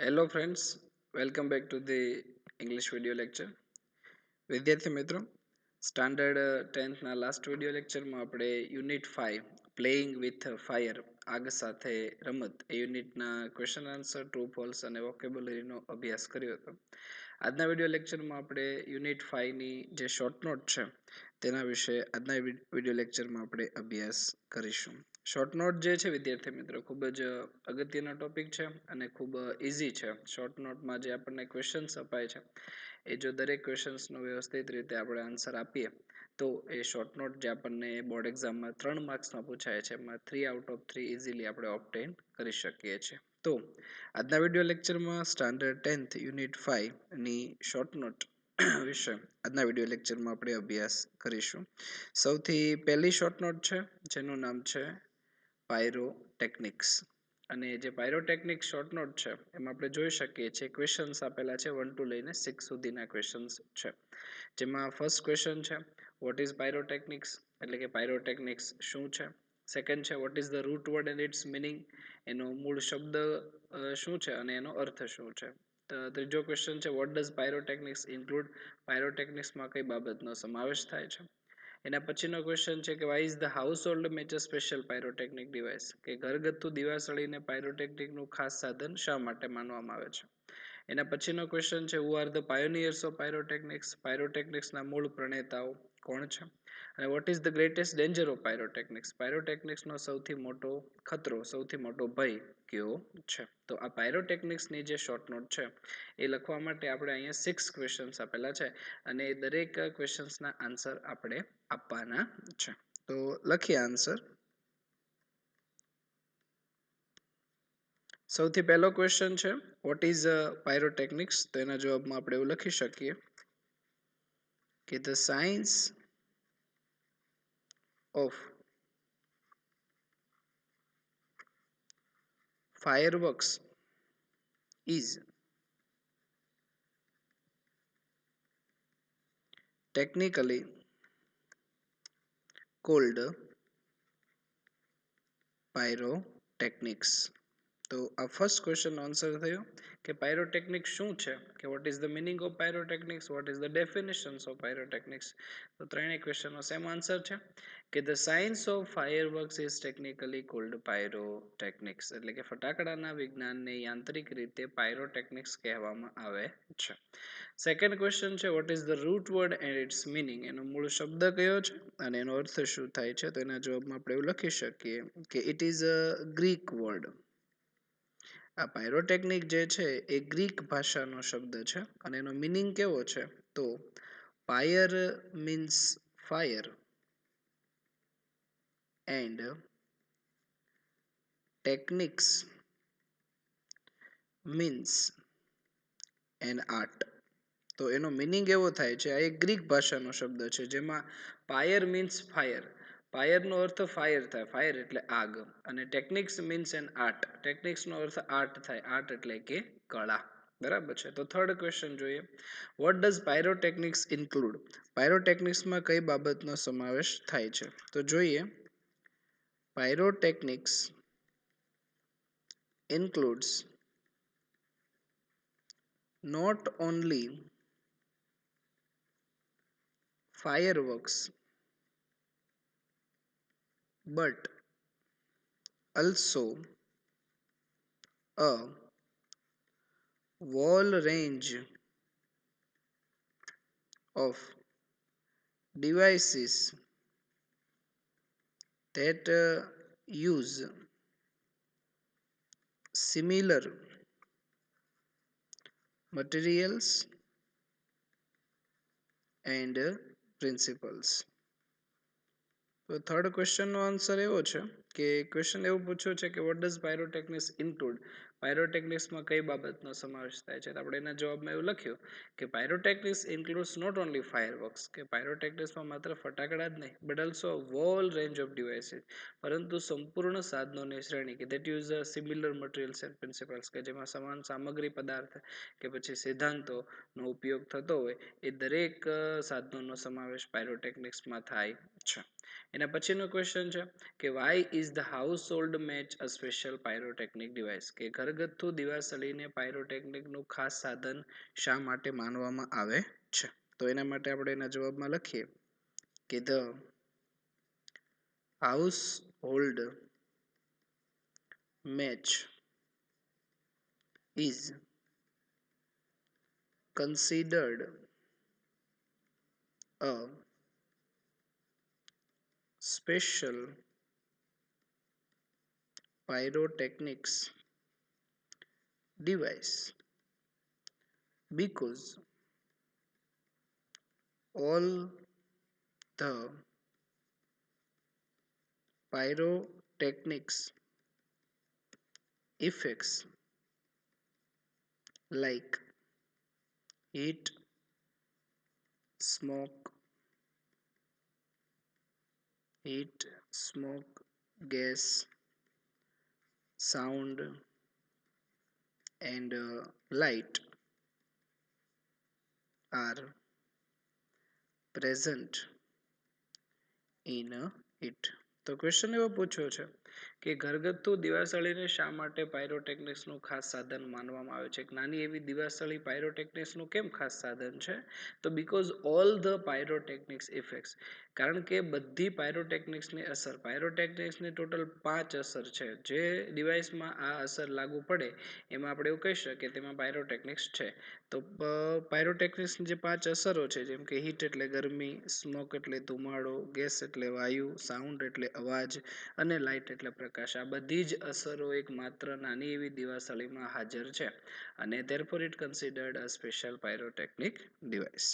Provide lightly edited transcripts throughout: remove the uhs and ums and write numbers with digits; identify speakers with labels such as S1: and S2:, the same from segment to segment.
S1: Hello friends, welcome back to the English video lecture. વિદ્યાર્થી મિત્રો, standard 10થના last video લેક્ચરમાં આપણે યુનિટ 5 પ્લેઇંગ વિથ ફાયર આગ સાથે રમત એ યુનિટના ક્વેશ્ચન આન્સર, ટ્રુ ફોલ્સ અને વોકેબ્યુલરીનો અભ્યાસ કર્યો હતો. આજના વિડીયો લેક્ચરમાં આપણે યુનિટ 5ની જે શોર્ટ નોટ છે તેના વિશે આજના વિડીયો લેક્ચરમાં આપણે અભ્યાસ કરીશું. શોર્ટ નોટ જે છે વિદ્યાર્થી મિત્રો ખૂબ જ અગત્યનો ટોપિક છે અને ખૂબ ઇઝી છે. શોર્ટ નોટમાં જે આપણને ક્વેશ્ચન્સ અપાય છે એ જો દરેક ક્વેશ્ચન્સનો વ્યવસ્થિત રીતે આપણે આન્સર આપીએ તો એ શોર્ટ નોટ જે આપણને બોર્ડ એક્ઝામમાં 3 માર્ક્સમાં પૂછાય છે એમાં 3 આઉટ ઓફ 3 ઇઝીલી આપણે ઓબ્ટેન કરી શકીએ છીએ. તો આજના વિડીયો લેક્ચરમાં સ્ટાન્ડર્ડ 10th યુનિટ 5 ની શોર્ટ નોટ વિશે આજના વિડીયો લેક્ચરમાં આપણે અભ્યાસ કરીશું. સૌથી પહેલી શોર્ટ નોટ છે જેનું નામ છે પાયરોટેકનિક્સ. અને જે પાયરોટેકનિક શોર્ટ નોટ છે એમાં આપણે જોઈ શકીએ છીએ ક્વેશ્ચન્સ આપેલા છે 1 to લઈને 6 સુધીના ક્વેશ્ચન્સ છે. જેમાં ફર્સ્ટ ક્વેશ્ચન છે વોટ ઇઝ પાયરોટેકનિક્સ, એટલે કે પાયરોટેકનિક્સ શું છે. સેકન્ડ છે what is the root word and its meaning, એનો મૂળ શબ્દ શું છે અને એનો અર્થ શું છે. ત્રીજો ક્વેશ્ચન છે વોટ ડઝ પાયરોટેકનિક્સ ઇન્ક્લુડ, પાયરોટેકનિક્સમાં કઈ બાબતનો સમાવેશ થાય છે. એના પછીનો ક્વેશ્ચન છે કે why is the household match a special pyrotechnic device, કે ઘરગથ્થુ દિવાસળીને પાયરોટેકનિકનું ખાસ સાધન શા માટે માનવામાં આવે છે. એના પછીનો ક્વેશ્ચન છે who are the pioneers of pyrotechnics, પાયરોટેકનિક્સના મૂળ પ્રણેતાઓ કોણ છે. અને what is the greatest danger of pyrotechnics, પાયરોટેકનિક્સનો સૌથી મોટો ખતરો, સૌથી મોટો ભય કયો છે. તો આ પાયરોટેકનિક્સની જે શોર્ટ નોટ છે એ લખવા માટે આપણે અહીંયા 6 ક્વેશ્ચન્સ આપેલા છે અને દરેક ક્વેશ્ચન્સના આન્સર આપણે આપવાના છે. તો લખીએ આન્સર. સૌથી પહેલો ક્વેશ્ચન છે વોટ ઇઝ પાયરોટેકનિક્સ, તો એના જવાબમાં આપણે એવું લખી શકીએ કે the science of fireworks is technically called pyrotechnics. તો આ ફર્સ્ટ ક્વેશ્ચનનો આન્સર થયો કે પાયરોટેકનિક શું છે, કે what is the meaning of pyrotechnics, vote is the definitions of pyrotechnics. તો ત્રણેય ક્વેશ્ચનનો સેમ આન્સર છે કે the science of fireworks is technically cold pyrotechnics, એટલે કે ફટાકડાના વિજ્ઞાનને યાંત્રિક રીતે પાયરોટેકનિક્સ કહેવામાં આવે છે. સેકન્ડ ક્વેશ્ચન છે what is the root word and its meaning, એનો મૂળ શબ્દ કયો છે અને એનો અર્થ શું થાય છે. તો એના જવાબમાં આપણે એવું લખી શકીએ કે it is a Greek word. આ પાયરોટેકનિક જે છે એ ગ્રીક ભાષાનો શબ્દ છે અને એનો મિનિંગ કેવો છે તો pyre means fire and technics means an art. તો એનો મિનિંગ એવો થાય છે, આ એક ગ્રીક ભાષાનો શબ્દ છે જેમાં પાયર મીન્સ ફાયર, પાયરનો અર્થ ફાયર થાય, ફાયર એટલે આગ, અને ટેકનિક્સ મીન્સ એન આર્ટ, ટેકનિક્સનો અર્થ આર્ટ થાય, આર્ટ એટલે કે કળા. બરાબર છે. તો થર્ડ ક્વેશ્ચન જોઈએ વોટ ડઝ પાયરોટેકનિક્સ ઇન્ક્લુડ, પાયરોટેકનિક્સમાં કઈ બાબતનો સમાવેશ થાય છે. તો જોઈએ pyrotechnics includes not only fireworks but also a whole range of devices that use similar materials and principles. તો થર્ડ ક્વેશ્ચનનો આન્સર એવો છે કે ક્વેશ્ચન એવું પૂછ્યું છે કે વોટ ડઝ પાયરોટેકનિક્સ ઇન્ક્લુડ, પાયરોટેકનિક્સમાં કઈ બાબતનો સમાવેશ થાય છે. તો આપણે એના જવાબમાં એવું લખ્યું કે pyrotechnics includes not only fireworks, કે પાયરોટેકનિક્સમાં માત્ર ફટાકડા જ નહીં but also whole range of devices, પરંતુ સંપૂર્ણ સાધનોની શ્રેણી કે that use similar materials and principles, કે જેમાં સમાન સામગ્રી પદાર્થ કે પછી સિદ્ધાંતોનો ઉપયોગ થતો હોય એ દરેક સાધનોનો સમાવેશ પાયરોટેકનિક્સમાં થાય છે. એના પછીનો ક્વેશ્ચન છે કે why is the household match a special pyrotechnic device, કે ઘરગથ્થુ દિવાસળીને પાયરોટેકનિકનું ખાસ સાધન શા માટે માનવામાં આવે છે? તો એના માટે આપણે એના જવાબમાં લખીએ કે the household match is considered a special pyrotechnics device because all the pyrotechnics effects like heat, smoke, gas, sound, and light are present in it. તો ક્વેશ્ચન એવો પૂછ્યો છે કે ઘરગથ્થુ દિવાસળીને શા માટે પાયરોટેકનિક્સનું ખાસ સાધન માનવામાં આવે છે? એક નાની એવી દિવાસળી પાયરોટેકનિક્સનું કેમ ખાસ સાધન છે? તો because all the pyrotechnics effects, કારણ કે બધી પાયરોટેકનિક્સની અસર, પાયરોટેકનિક્સની ટોટલ 5 અસર છે. જે ડિવાઇસમાં આ અસર લાગુ પડે એમાં આપણે એવું કહી શકીએ તેમાં પાયરોટેકનિક્સ છે. તો પાયરોટેકનિક્સની જે 5 અસરો છે, જેમ કે હીટ એટલે ગરમી, સ્મોક એટલે ધુમાડો, ગેસ એટલે વાયુ, સાઉન્ડ એટલે અવાજ અને લાઇટ એટલે પ્રકાશ, આ બધી જ અસરો એક માત્ર નાની એવી દિવાસળીમાં હાજર છે અને therefore it considered a special pyrotechnic device.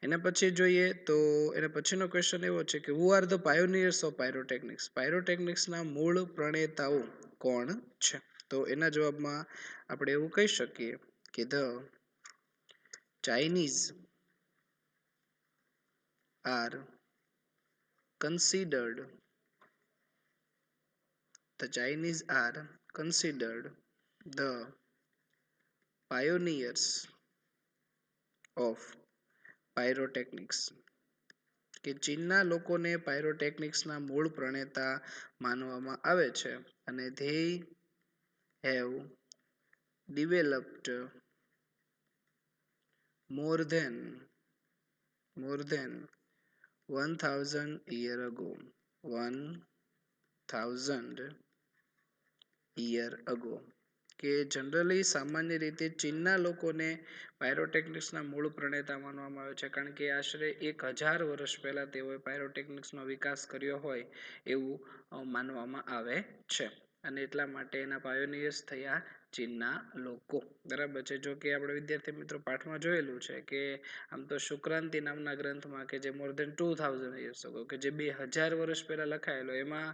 S1: એના પછી જોઈએ તો એના પછીનો ક્વેશ્ચન એવો છે કે who are the pioneers of pyrotechnics? પાયરોટેકનિક્સના મૂળ પ્રણેતાઓ કોણ છે? તો એના જવાબમાં આપણે એવું કહી શકીએ કે the Chinese are considered the pioneers of pyrotechnics, કે ચીનના લોકોને પાયરોટેકનિક્સના મૂળ પ્રણેતા માનવામાં આવે છે અને they have developed more than 1000 year ago 1000 year ago, કે જનરલી સામાન્ય રીતે ચીનના લોકોને પાયરોટેકનિક્સના મૂળ પ્રણેતા માનવામાં આવે છે, કારણ કે આશરે 1000 વર્ષ પહેલા તેઓએ પાયરોટેકનિક્સનો વિકાસ કર્યો હોય એવું માનવામાં આવે છે અને એટલા માટે એના પાયોનિયર્સ થયા ચીનના લોકો. બરાબર છે. જો કે આપણે વિદ્યાર્થી મિત્રો પાઠમાં જોયેલું છે કે આમ તો શુક્રાંતિ નામના ગ્રંથમાં કે જે more than 2000 years ago, કે જે 2000 વર્ષ પહેલા લખાયેલો, એમાં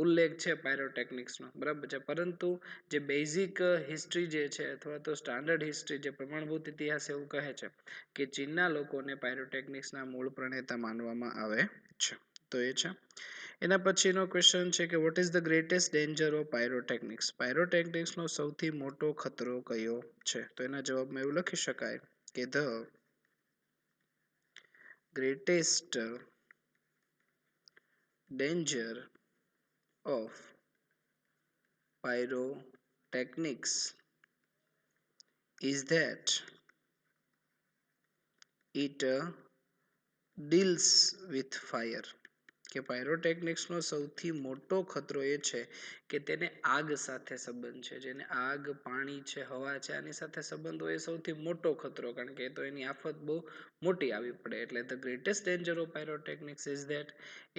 S1: ઉલ્લેખ છે પાયરોટેકનિક્સનો. બરાબર છે. પરંતુ જે બેઝિક હિસ્ટ્રી જે છે અથવા તો સ્ટાન્ડર્ડ હિસ્ટ્રી, જે પ્રમાણભૂત ઇતિહાસ એવું કહે છે કે ચીનના લોકોને પાયરોટેકનિક્સના મૂળ પ્રણેતા માનવામાં આવે છે. તો એ છે. એના પછીનો ક્વેશ્ચન છે કે what is the greatest danger of pyrotechnics? પાયરોટેકનિક્સનો સૌથી મોટો ખતરો કયો છે? તો એના જવાબમાં એવું લખી શકાય કે the greatest danger of pyrotechnics is that it deals with fire, કે પાયરોટેકનિક્સનો સૌથી મોટો ખતરો એ છે કે તેને આગ સાથે સંબંધ છે. જેને આગ, પાણી છે, હવા છે, આની સાથે સંબંધ હોય એ સૌથી મોટો ખતરો, કારણ કે તો એની આફત બહુ મોટી આવી પડે. એટલે the greatest danger of pyrotechnics is that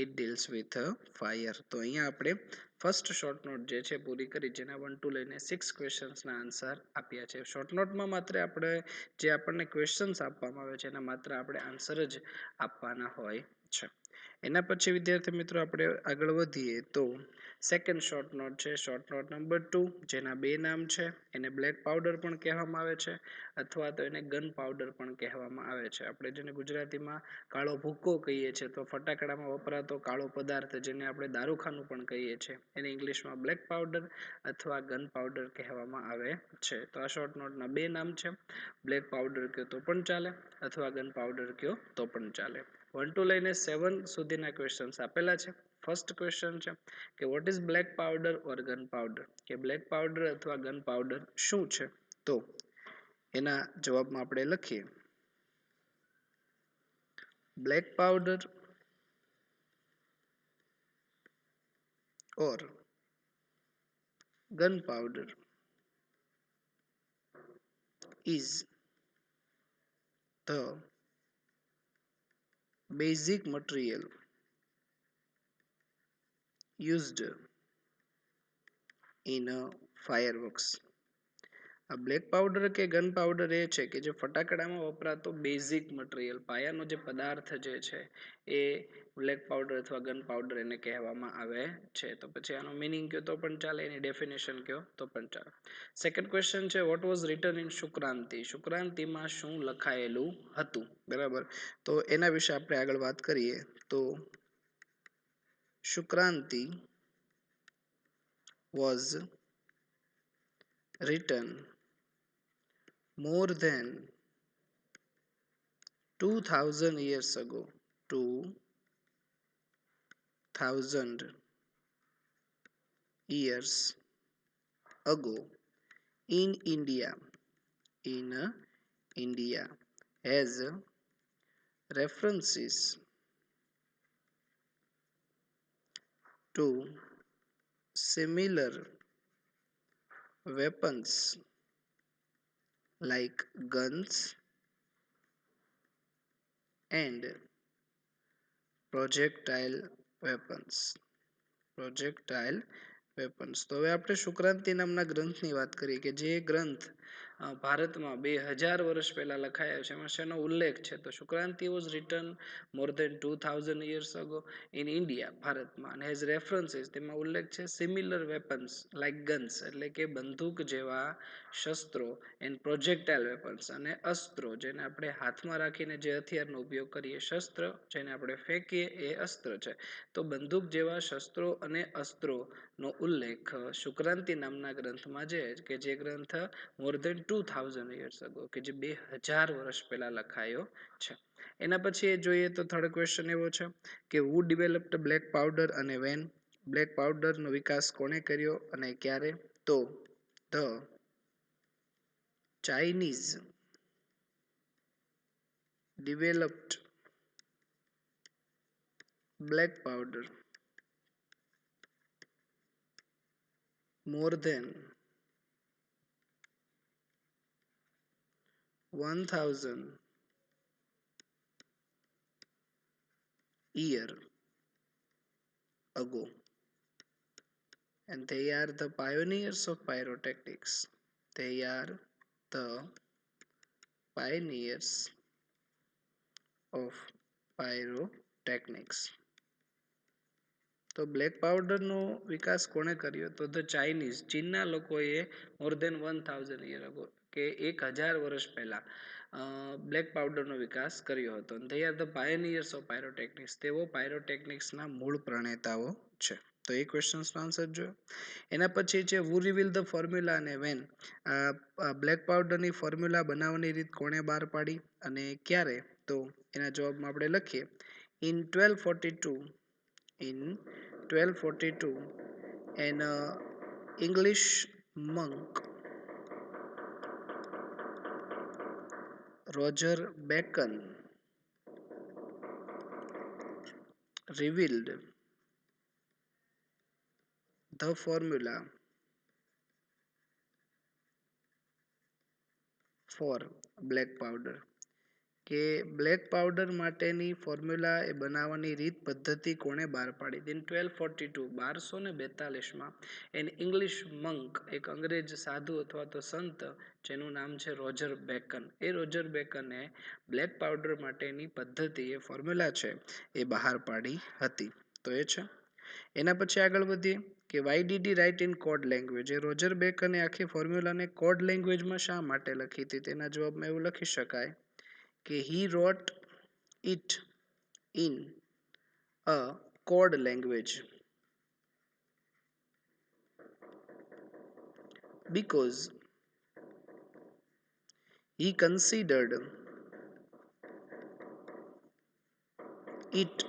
S1: it deals with fire. તો અહીંયા આપણે ફર્સ્ટ શોર્ટ નોટ જે છે પૂરી કરી, જેના 1 to લઈને 6 ક્વેશ્ચન્સના આન્સર આપ્યા છે. શોર્ટ નોટમાં માત્ર આપણે જે આપણને ક્વેશ્ચન્સ આપવામાં આવે છે એના માત્ર આપણે આન્સર જ આપવાના હોય છે. એના પછી વિદ્યાર્થી મિત્રો આપણે આગળ વધીએ તો સેકન્ડ શોર્ટ નોટ છે, શોર્ટ નોટ નંબર 2, જેના 2 નામ છે. એને બ્લેક પાવડર પણ કહેવામાં આવે છે અથવા તો એને ગન પાવડર પણ કહેવામાં આવે છે. આપણે જેને ગુજરાતીમાં કાળો ભૂક્કો કહીએ છીએ, તો ફટાકડામાં વપરાતો કાળો પદાર્થ જેને આપણે દારૂખાનું પણ કહીએ છીએ, એને ઇંગ્લિશમાં બ્લેક પાવડર અથવા ગન પાવડર કહેવામાં આવે છે. તો આ શોર્ટ નોટના 2 નામ છે. બ્લેક પાવડર કહો તો પણ ચાલે અથવા ગન પાવડર કહો તો પણ ચાલે. 1 to લઈને 7 સુધીના ક્વેશ્ચન્સ આપેલા છે. ફર્સ્ટ ક્વેશ્ચન છે કે what is black powder or gun powder, કે બ્લેક પાવડર અથવા ગન પાવડર શું છે. તો એના જવાબમાં આપણે લખીએ black powder or gunpowder is the basic material used in fireworks. આ બ્લેક પાવડર કે ગન પાવડર એ છે કે જે ફટાકડામાં વપરાતો બેઝિક મટીરિયલ, પાયાનો જે પદાર્થ જે છે એ બ્લેક પાવડર અથવા ગન પાવડર એને કહેવામાં આવે છે. તો પછી આનો મીનિંગ કયો તો પણ ચાલે, એની ડેફિનેશન કયો તો પણ ચાલે. સેકન્ડ ક્વેશ્ચન છે વોટ વોઝ રિટન ઇન શુક્રાંતિ, શુક્રાંતિમાં શું લખાયેલું હતું. બરાબર, તો એના વિશે આપણે આગળ વાત કરીએ તો શુક્રાંતિ was written more than 2000 years ago. 2000 years ago in India, as references to similar weapons like guns and projectile weapons. તો હવે આપણે શુક્રાંતિ નામના ગ્રંથની વાત કરીએ કે જે ગ્રંથ ભારતમાં 2000 વર્ષ પહેલા લખાયો છે. એમાં શેનો ઉલ્લેખ છે તો Shukraniti was written more than 2000 years ago in India, ભારતમાં, અને હેઝ રેફરન્સીસ તેમાં ઉલ્લેખ છે સિમિલર વેપન્સ લાઇક ગન્સ એટલે કે બંદૂક જેવા શસ્ત્રો, એન્ડ પ્રોજેક્ટાઇલ વેપન્સ અને અસ્ત્રો જેને આપણે હાથમાં રાખીને જે હથિયારનો ઉપયોગ કરીએ, શસ્ત્ર જેને આપણે ફેંકીએ એ અસ્ત્ર છે. તો બંદૂક જેવા શસ્ત્રો અને અસ્ત્રોનો ઉલ્લેખ શુક્રાંતિ નામના ગ્રંથમાં છે કે જે ગ્રંથ મોર ધેન 2000 years ago કે જે 2000 વર્ષ પહેલા લખાયો છે. એના પછી જોઈએ તો થર્ડ ક્વેશ્ચન એવો છે કે હુ ડેવલપ્ડ બ્લેક પાવડર અને વેન, બ્લેક પાવડરનો વિકાસ કોણે કર્યો અને ક્યારે. તો the Chinese developed black powder more than 1000 year ago, and they are the pioneers of pyrotechnics. They are the pioneers of pyrotechnics. તો બ્લેક પાવડરનો વિકાસ કોણે કર્યો તો ધ ચાઇનીઝ, ચીનના લોકોએ મોર ધેન 1000 year ago કે 1000 વર્ષ પહેલા બ્લેક પાવડરનો વિકાસ કર્યો હતો. they are the pioneers of pyrotechnics, તેઓ પાયરોટેકનિક્સના મૂળ પ્રણેતાઓ છે. તો એ ક્વેશ્ચન્સનો આન્સર જોયો. એના પછી છે who revealed the formula અને when, બ્લેક પાવડરની ફોર્મ્યુલા બનાવવાની રીત કોણે બહાર પાડી અને ક્યારે. તો એના જવાબમાં આપણે લખીએ in 1242 an English monk Roger Bacon revealed the formula for black powder, કે બ્લેક પાવડર માટેની ફોર્મ્યુલા એ બનાવવાની રીત પદ્ધતિ કોણે બહાર પાડી. ઇન 1242 1242માં એન ઇંગ્લિશ મંક, એક અંગ્રેજ સાધુ અથવા તો સંત જેનું નામ છે રોજર બેકન, એ રોજર બેકને બ્લેક પાવડર માટેની પદ્ધતિ એ ફોર્મ્યુલા છે એ બહાર પાડી હતી. તો એ છે. એના પછી આગળ વધીએ કે why did he write in code language, એ રોજર બેકને આખી ફોર્મ્યુલાને કોડ લેંગ્વેજમાં શા માટે લખી હતી. તેના જવાબમાં એવું લખી શકાય કે he wrote it in a code language because he considered it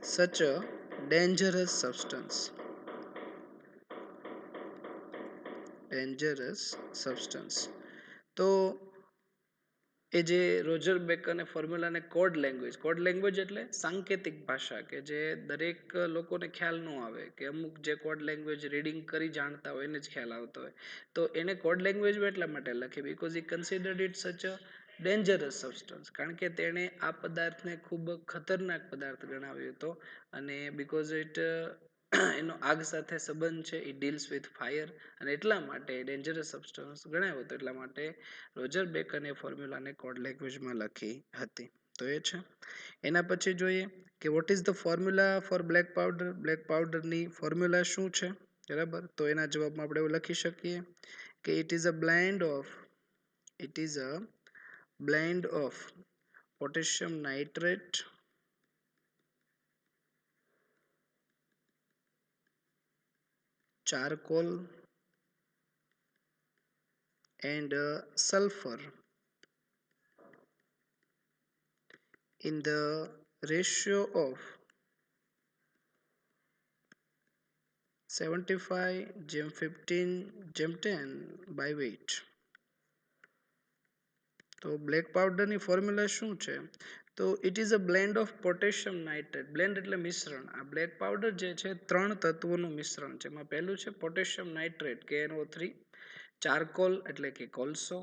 S1: such a dangerous substance? Dangerous substance. તો એ જે રોજર બેકને ફોર્મ્યુલાને કોડ લેંગ્વેજ એટલે સાંકેતિક ભાષા કે જે દરેક લોકોને ખ્યાલ ન આવે કે અમુક જે કોડ લેંગ્વેજ રીડિંગ કરી જાણતા હોય એને જ ખ્યાલ આવતો હોય તો એને કોડ લેંગ્વેજ એટલા માટે લખી બીકોઝ ઈ કન્સિડર્ડ ઇટ સચ અ ડેન્જરસ સબસ્ટન્સ કારણ કે તેણે આ પદાર્થને ખૂબ ખતરનાક પદાર્થ ગણાવ્યો હતો અને બીકોઝ ઇટ એનો આગ સાથે સંબંધ છે એ ડીલ્સ વિથ ફાયર અને એટલા માટે ડેન્જરસ સબસ્ટન્સ ગણાવ્યો હતો એટલા માટે રોજર બેકને ફોર્મ્યુલાને કોડ લેંગ્વેજમાં લખી હતી તો એ છે એના પછી જોઈએ કે what is the formula for black પાવડરની ફોર્મ્યુલા શું છે બરાબર તો એના જવાબમાં આપણે એવું લખી શકીએ કે it is a blend of potassium nitrate charcoal and sulfur in the ratio of 75:15:10 by weight. તો બ્લેક પાવડરની ફોર્મ્યુલા શું છે તો it is a blend of potassium nitrate blend એટલે મિશ્રણ આ બ્લેક પાવડર જે છે 3 તત્વોનું મિશ્રણ છે એમાં પહેલું છે પોટેશિયમ નાઇટ્રેટ KNO3 ચારકોલ એટલે કે કોલસો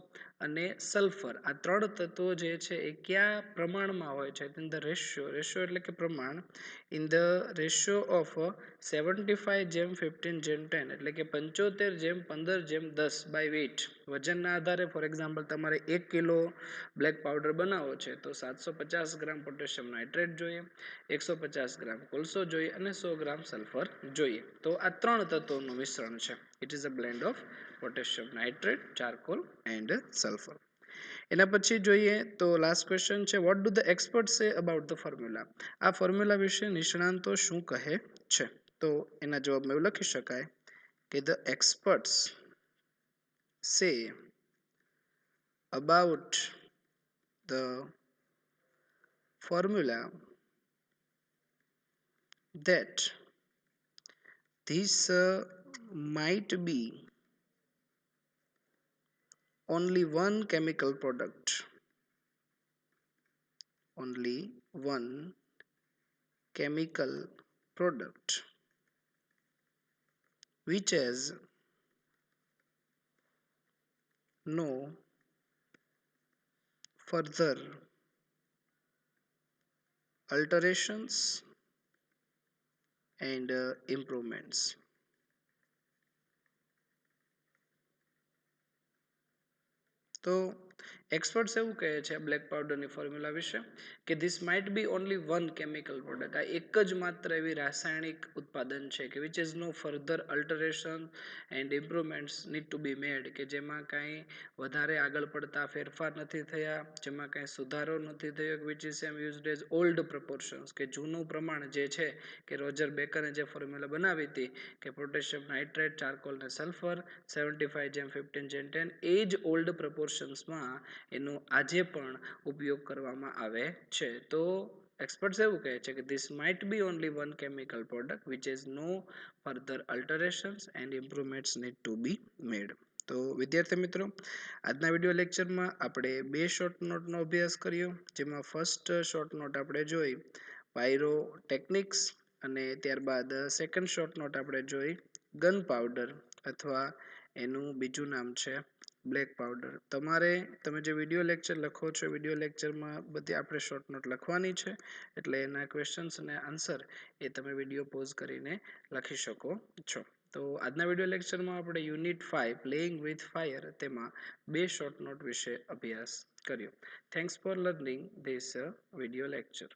S1: અને સલ્ફર આ 3 તત્વો જે છે એ કયા પ્રમાણમાં હોય છે ઇન ધ રેશિયો એટલે કે પ્રમાણ ઇન ધ રેશિયો ઓફ 75:15:10 એટલે કે 75:15:10 બાય વેઇટ વજનના આધારે ફોર એક્ઝામ્પલ તમારે 1 કિલો બ્લેક પાવડર બનાવવો છે તો 750 ગ્રામ પોટેશિયમ નાઇટ્રેટ જોઈએ 150 ગ્રામ કોલસો જોઈએ અને 100 ગ્રામ સલ્ફર જોઈએ તો આ 3 તત્વોનું મિશ્રણ છે it is a blend of potassium nitrate charcoal and sulphur એના પછી જોઈએ તો લાસ્ટ ક્વેશ્ચન છે what do the expert say about the formula આ ફોર્મ્યુલા વિશે નિષ્ણાંતો શું કહે છે તો એના જવાબમાં એવું લખી શકાય કે the experts say about the formula that this might be only one chemical product which has no further alterations and improvements. તો એક્સપર્ટ્સ એવું કહે છે બ્લેક પાવડરની ફોર્મ્યુલા વિશે કે this might be only one chemical product આ એક જ માત્ર એવી રાસાયણિક ઉત્પાદન છે કે which is no further alteration and improvements need to be made કે જેમાં કાંઈ વધારે આગળ પડતા ફેરફાર નથી થયા જેમાં કાંઈ સુધારો નથી થયો વિચ ઇઝ એમ યુઝડ એઝ ઓલ્ડ પ્રપોર્શન્સ કે જૂનું પ્રમાણ જે છે કે રોજર બેકરે જે ફોર્મ્યુલા બનાવી હતી કે પોટેશિયમ નાઇટ્રેટ ચારકોલ ને સલ્ફર 75:15:10 એ જ ઓલ્ડ પ્રપોર્શન્સમાં એનો આજે પણ ઉપયોગ કરવામાં આવે છે તો એક્સપર્ટ્સ એવું કહે છે કે this might be only one chemical product which is no further alterations and improvements need to be made તો વિદ્યાર્થી મિત્રો આજના વિડીયો લેક્ચરમાં આપણે 2 શોર્ટ નોટનો અભ્યાસ કર્યો જેમાં ફર્સ્ટ શોર્ટ નોટ આપણે જોઈ પાયરો ટેકનિક્સ અને ત્યારબાદ સેકન્ડ શોર્ટ નોટ આપણે જોઈ ગન પાવડર અથવા એનું બીજું નામ છે બ્લેક પાવડર તમે જે વિડીયો લેક્ચર લખો છો વિડીયો લેક્ચરમાં બધી આપણે શોર્ટ નોટ લખવાની છે એટલે એના ક્વેશ્ચન્સ અને આન્સર એ તમે વિડીયો પોઝ કરીને લખી શકો છો તો આજના વિડીયો લેક્ચરમાં આપણે યુનિટ 5 પ્લેઇંગ વિથ ફાયર તેમાં 2 શોર્ટ નોટ વિશે અભ્યાસ કર્યો thanks for learning this video lecture